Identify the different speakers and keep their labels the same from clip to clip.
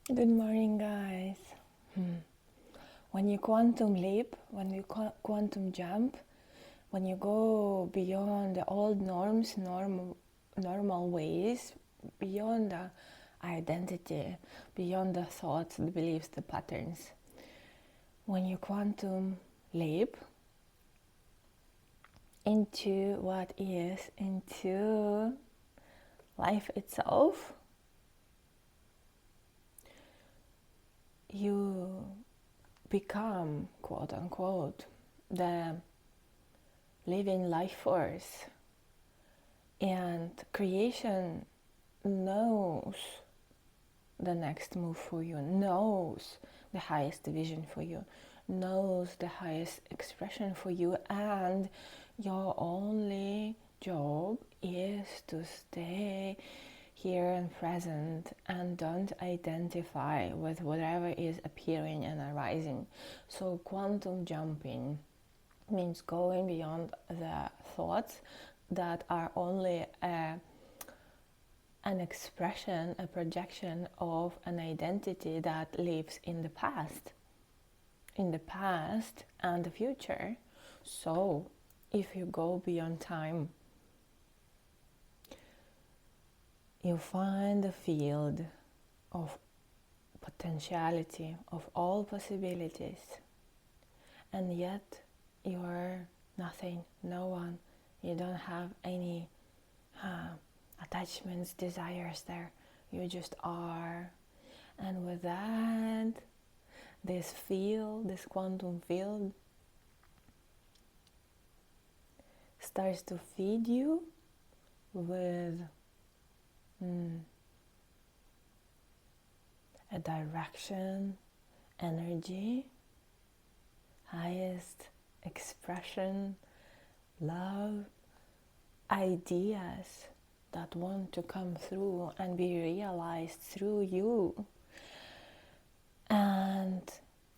Speaker 1: Good morning, guys. When you quantum leap, when you quantum jump, when you go beyond the old norms, normal ways, beyond the identity, beyond the thoughts, the beliefs, the patterns, when you quantum leap into what is, into life itself, you become, quote unquote, the living life force. And creation knows the next move for you, knows the highest vision for you, knows the highest expression for you, and your only job is to stay here and present and don't identify with whatever is appearing and arising. So quantum jumping means going beyond the thoughts that are only an expression, a projection of an identity that lives in the past and the future. So if you go beyond time, you find the field of potentiality, of all possibilities, and yet you're nothing, no one. You don't have any attachments, desires there. You just are. And with that, this field, this quantum field, starts to feed you with a direction, energy, highest expression, love, ideas that want to come through and be realized through you. And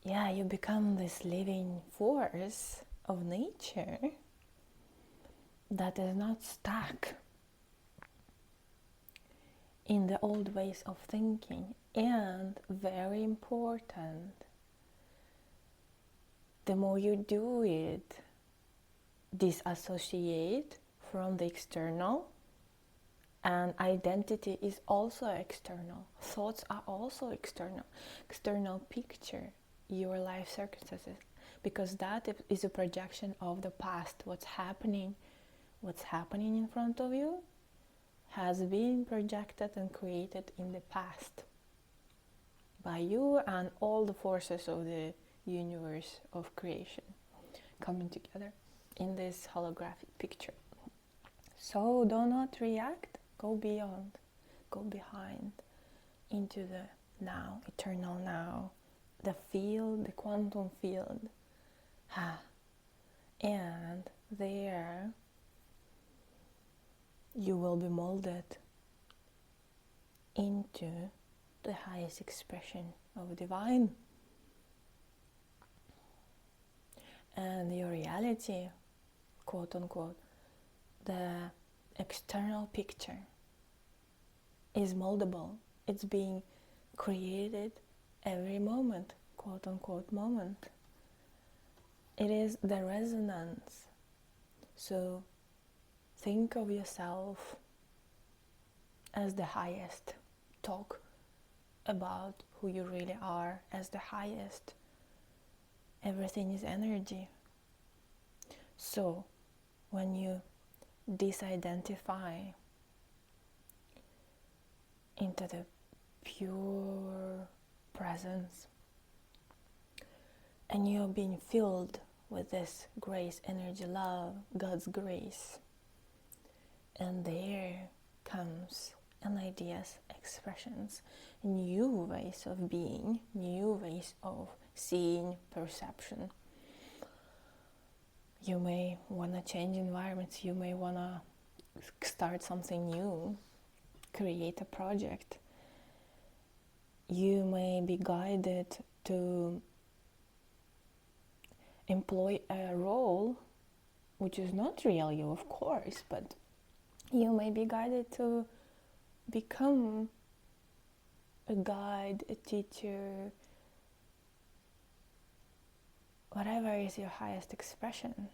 Speaker 1: yeah, you become this living force of nature that is not stuck in the old ways of thinking. And very important, the more you do it, disassociate from the external. And identity is also external. Thoughts are also external. External picture, your life circumstances. Because that is a projection of the past. What's happening in front of you has been projected and created in the past by you and all the forces of the universe of creation coming together in this holographic picture. So do not react. Go beyond, go behind, into the now, eternal now, the field, the quantum field. And there you will be molded into the highest expression of divine. And your reality, quote unquote, the external picture is moldable. It's being created every moment, quote unquote moment. It is the resonance. So think of yourself as the highest. Talk about who you really are as the highest. Everything is energy. So when you disidentify into the pure presence and you're being filled with this grace, energy, love, God's grace, and there comes an ideas, expressions, new ways of being, new ways of seeing, perception. You may want to change environments, you may want to start something new, create a project. You may be guided to employ a role which is not real you, of course, but you may be guided to become a guide, a teacher, whatever is your highest expression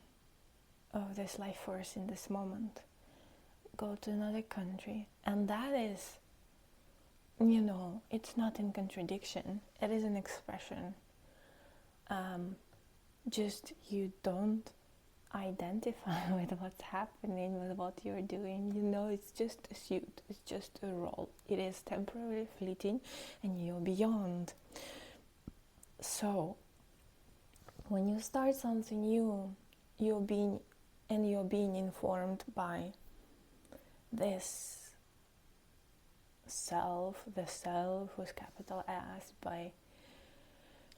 Speaker 1: of this life force in this moment. Go to another country, and that is, it's not in contradiction. It is an expression. Just you don't identify with what's happening, with what you're doing. It's just a suit, it's just a role. It is temporary, fleeting, and you're beyond. So when you start something new, you're being informed by this self, the self with capital S, by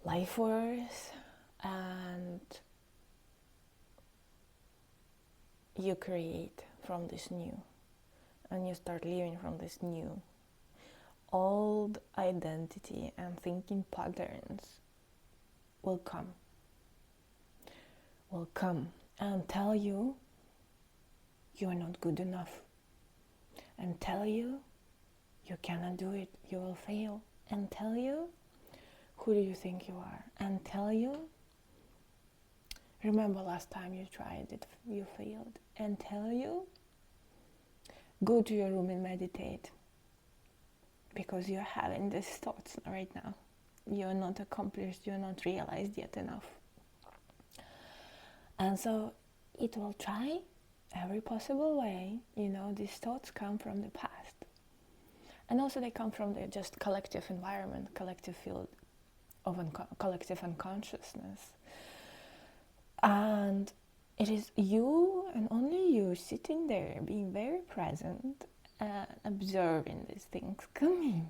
Speaker 1: life force, and you create from this new, and you start living from this new. Old identity and thinking patterns will come and tell you are not good enough, and tell you cannot do it, you will fail, and tell you who do you think you are, and tell you remember last time you tried it, you failed, and tell you go to your room and meditate, because you're having these thoughts right now. You're not accomplished, you're not realized yet enough. And so it will try every possible way. These thoughts come from the past. And also they come from the just collective environment, collective field of collective unconsciousness. And it is you and only you sitting there, being very present and observing these things coming.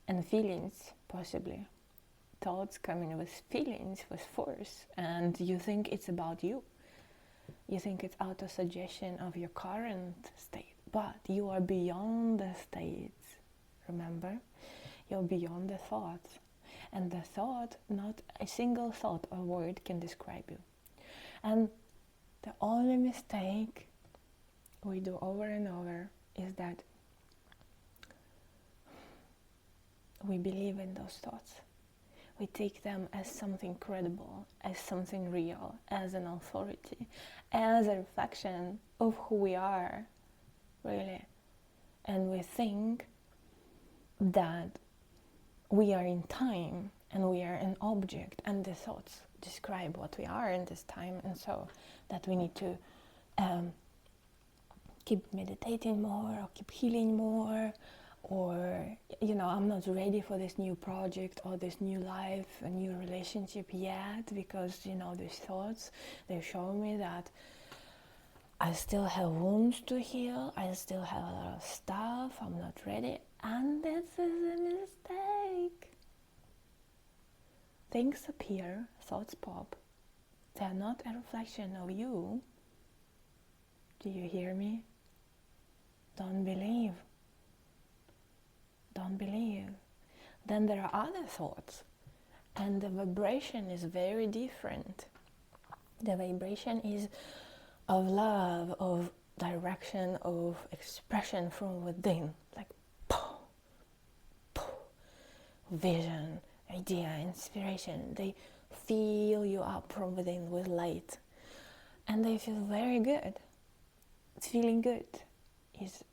Speaker 1: And feelings, possibly. Thoughts coming with feelings, with force. And you think it's about you. You think it's auto-suggestion of your current state. But you are beyond the states, remember? You're beyond the thoughts. And the thought, not a single thought or word can describe you. And the only mistake we do over and over is that we believe in those thoughts. We take them as something credible, as something real, as an authority, as a reflection of who we are, really. And we think that we are in time and we are an object, and the thoughts describe what we are in this time, and so that we need to keep meditating more, or keep healing more, or I'm not ready for this new project or this new life, a new relationship yet, because these thoughts, they show me that I still have wounds to heal, I still have a lot of stuff, I'm not ready, and this is a mistake. Things appear, thoughts pop, they're not a reflection of you. Do you hear me? Don't believe. Don't believe. Then there are other thoughts, and the vibration is very different. The vibration is of love, of direction, of expression from within, like poof, poof, vision, idea, inspiration. They fill you up from within with light, and they feel very good. It's feeling good is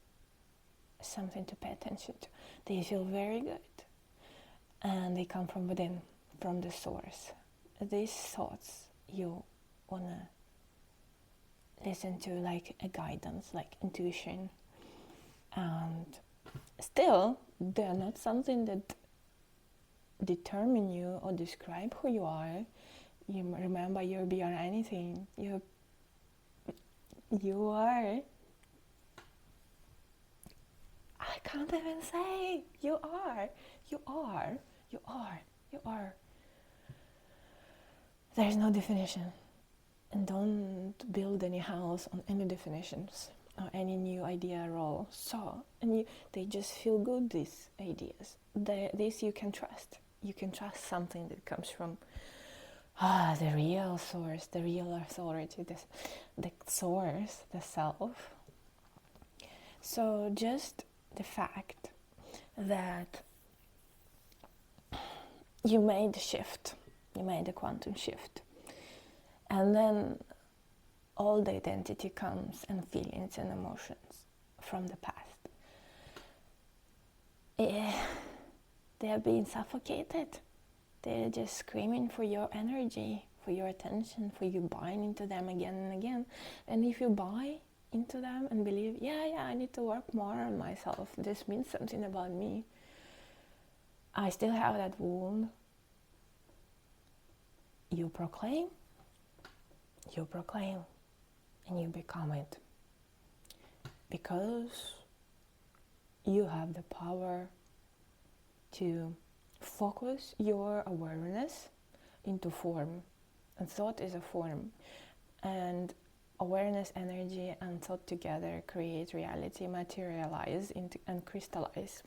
Speaker 1: something to pay attention to. They feel very good, and they come from within, from the source. These thoughts you wanna listen to like a guidance, like intuition, and still they are not something that determine you or describe who you are. You remember, you're beyond anything. You are. I can't even say. You are. There's no definition. And don't build any house on any definitions or any new idea at all. They just feel good, these ideas. This you can trust. You can trust something that comes from the real source, the real authority, the source, the self. So just the fact that you made the shift, you made the quantum shift. And then all the identity comes and feelings and emotions from the past. They are being suffocated. They're just screaming for your energy, for your attention, for you buying into them again and again. And if you buy into them and believe, yeah, I need to work more on myself, this means something about me, I still have that wound, you proclaim, and you become it. Because you have the power to focus your awareness into form. And thought is a form. And awareness, energy, and thought together create reality, materialize into, and crystallize.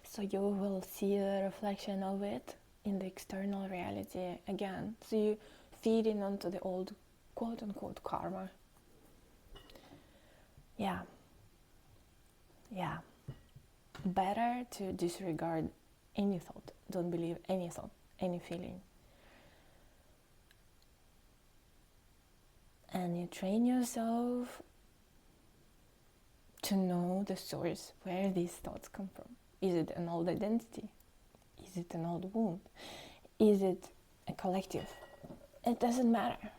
Speaker 1: So you will see the reflection of it in the external reality again. So you feed in onto the old quote-unquote karma. Yeah. Better to disregard any thought. Don't believe any thought, any feeling. And you train yourself to know the source, where these thoughts come from. Is it an old identity? Is it an old wound? Is it a collective? It doesn't matter.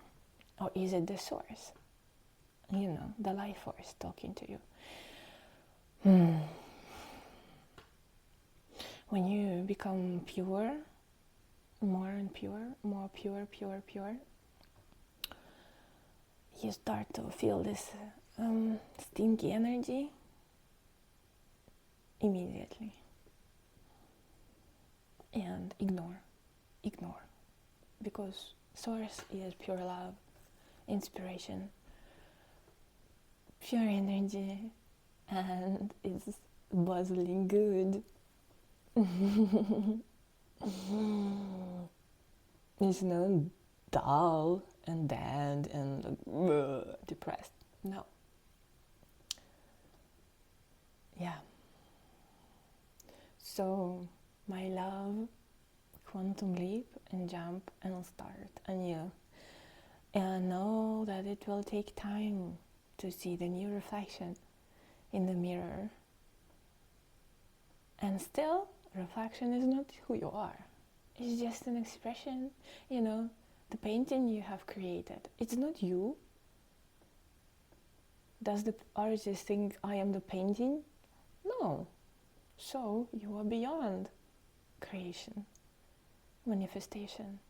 Speaker 1: Or is it the source? The life force talking to you. When you become pure, more and pure, more pure, you start to feel this stinky energy immediately. And ignore. Because source is pure love, inspiration, pure energy, and it's buzzing good. It's not dull and dead and depressed. No. Yeah. So, my love, quantum leap and jump and start anew. And know that it will take time to see the new reflection in the mirror. And still, reflection is not who you are. It's just an expression, the painting you have created. It's not you. Does the artist think I am the painting? No. So you are beyond creation, manifestation.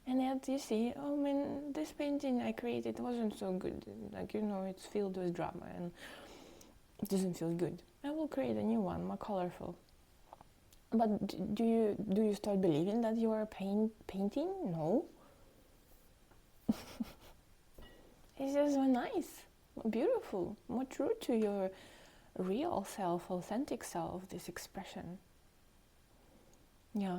Speaker 1: And yet you see, this painting I created wasn't so good. It's filled with drama and it doesn't feel good. I will create a new one, more colorful. But do you start believing that you are painting? No. It's just more nice, more beautiful, more true to your real self, authentic self, this expression. Yeah.